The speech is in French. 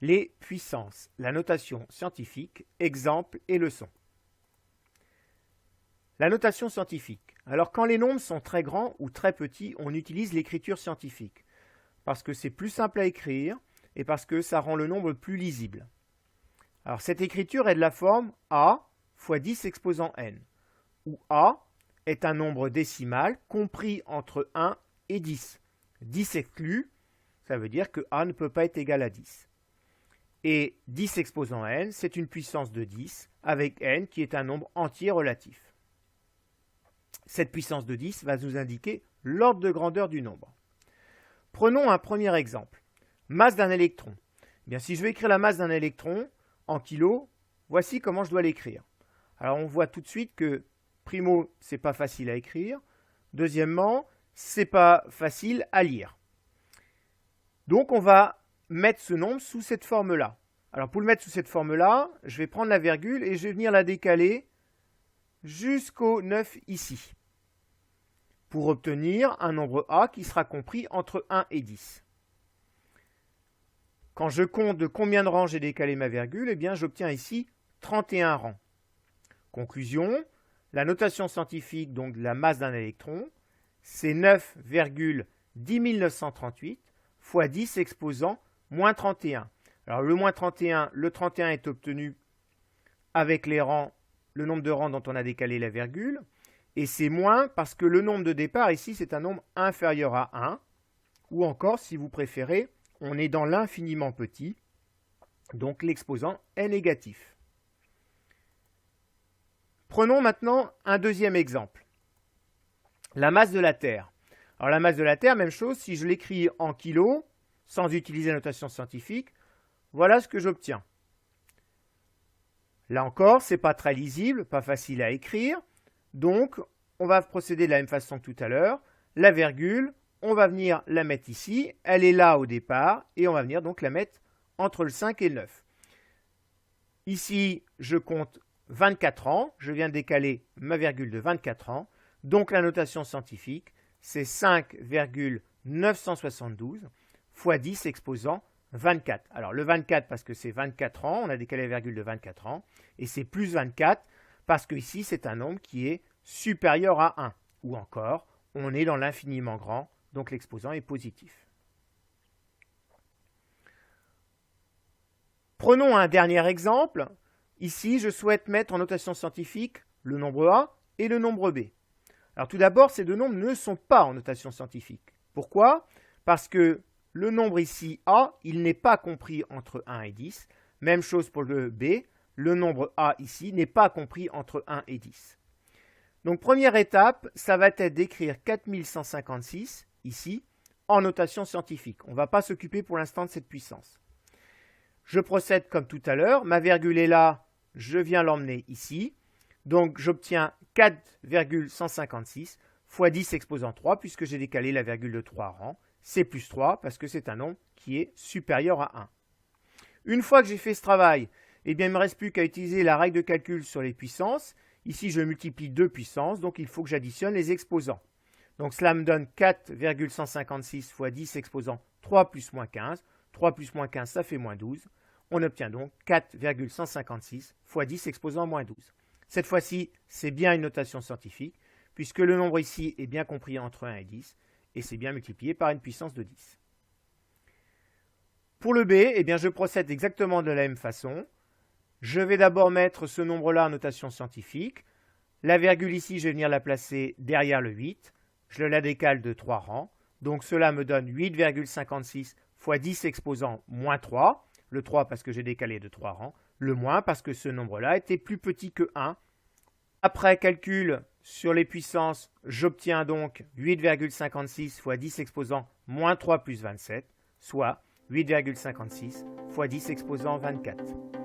Les puissances, la notation scientifique, exemple et leçon. La notation scientifique. Alors quand les nombres sont très grands ou très petits, on utilise l'écriture scientifique parce que c'est plus simple à écrire et parce que ça rend le nombre plus lisible. Alors cette écriture est de la forme A fois 10 exposant n, où A est un nombre décimal compris entre 1 et 10. 10 exclu, ça veut dire que A ne peut pas être égal à 10. Et 10 exposant n, c'est une puissance de 10 avec n qui est un nombre entier relatif. Cette puissance de 10 va nous indiquer l'ordre de grandeur du nombre. Prenons un premier exemple. Masse d'un électron. Eh bien, si je veux écrire la masse d'un électron en kilos, voici comment je dois l'écrire. Alors on voit tout de suite que, primo, c'est pas facile à écrire. Deuxièmement, c'est pas facile à lire. Donc on va mettre ce nombre sous cette forme-là. Alors pour le mettre sous cette forme-là, je vais prendre la virgule et je vais venir la décaler jusqu'au 9 ici, pour obtenir un nombre A qui sera compris entre 1 et 10. Quand je compte de combien de rangs j'ai décalé ma virgule, eh bien j'obtiens ici 31 rangs. Conclusion, la notation scientifique donc de la masse d'un électron, c'est 9,10938 fois 10 exposant moins 31. Alors le moins 31, le 31 est obtenu avec les rangs, le nombre de rangs dont on a décalé la virgule, et c'est moins parce que le nombre de départ ici c'est un nombre inférieur à 1, ou encore si vous préférez, on est dans l'infiniment petit, donc l'exposant est négatif. Prenons maintenant un deuxième exemple. La masse de la Terre. Alors la masse de la Terre, même chose, si je l'écris en kilos, sans utiliser la notation scientifique, voilà ce que j'obtiens. Là encore, ce n'est pas très lisible, pas facile à écrire, donc on va procéder de la même façon que tout à l'heure. La virgule, on va venir la mettre ici, elle est là au départ, et on va venir donc la mettre entre le 5 et le 9. Ici, je compte 24 ans, je viens décaler ma virgule de 24 ans, donc la notation scientifique, c'est 5,972 fois 10 exposant 24. Alors le 24 parce que c'est 24 ans, on a décalé la virgule de 24 ans, et c'est plus 24 parce que ici c'est un nombre qui est supérieur à 1, ou encore, on est dans l'infiniment grand, donc l'exposant est positif. Prenons un dernier exemple. Ici, je souhaite mettre en notation scientifique le nombre A et le nombre B. Alors tout d'abord, ces deux nombres ne sont pas en notation scientifique. Pourquoi? Parce que le nombre ici A, il n'est pas compris entre 1 et 10. Même chose pour le B, le nombre A ici n'est pas compris entre 1 et 10. Donc première étape, ça va être d'écrire 4156 ici en notation scientifique. On ne va pas s'occuper pour l'instant de cette puissance. Je procède comme tout à l'heure, ma virgule est là, je viens l'emmener ici. Donc j'obtiens 4,156 fois 10 exposant 3 puisque j'ai décalé la virgule de 3 rangs. C'est plus 3 parce que c'est un nombre qui est supérieur à 1. Une fois que j'ai fait ce travail, eh bien, il ne me reste plus qu'à utiliser la règle de calcul sur les puissances. Ici, je multiplie deux puissances, donc il faut que j'additionne les exposants. Donc cela me donne 4,156 fois 10 exposant 3 plus moins 15. 3 plus moins 15, ça fait moins 12. On obtient donc 4,156 fois 10 exposant moins 12. Cette fois-ci, c'est bien une notation scientifique, puisque le nombre ici est bien compris entre 1 et 10, et c'est bien multiplié par une puissance de 10. Pour le B, eh bien, je procède exactement de la même façon. Je vais d'abord mettre ce nombre-là en notation scientifique. La virgule ici, je vais venir la placer derrière le 8. Je la décale de 3 rangs. Donc cela me donne 8,56 fois 10 exposant moins 3. Le 3 parce que j'ai décalé de 3 rangs. Le moins parce que ce nombre-là était plus petit que 1. Après calcul sur les puissances, j'obtiens donc 8,56 fois 10 exposant moins 3 plus 27, soit 8,56 fois 10 exposant 24.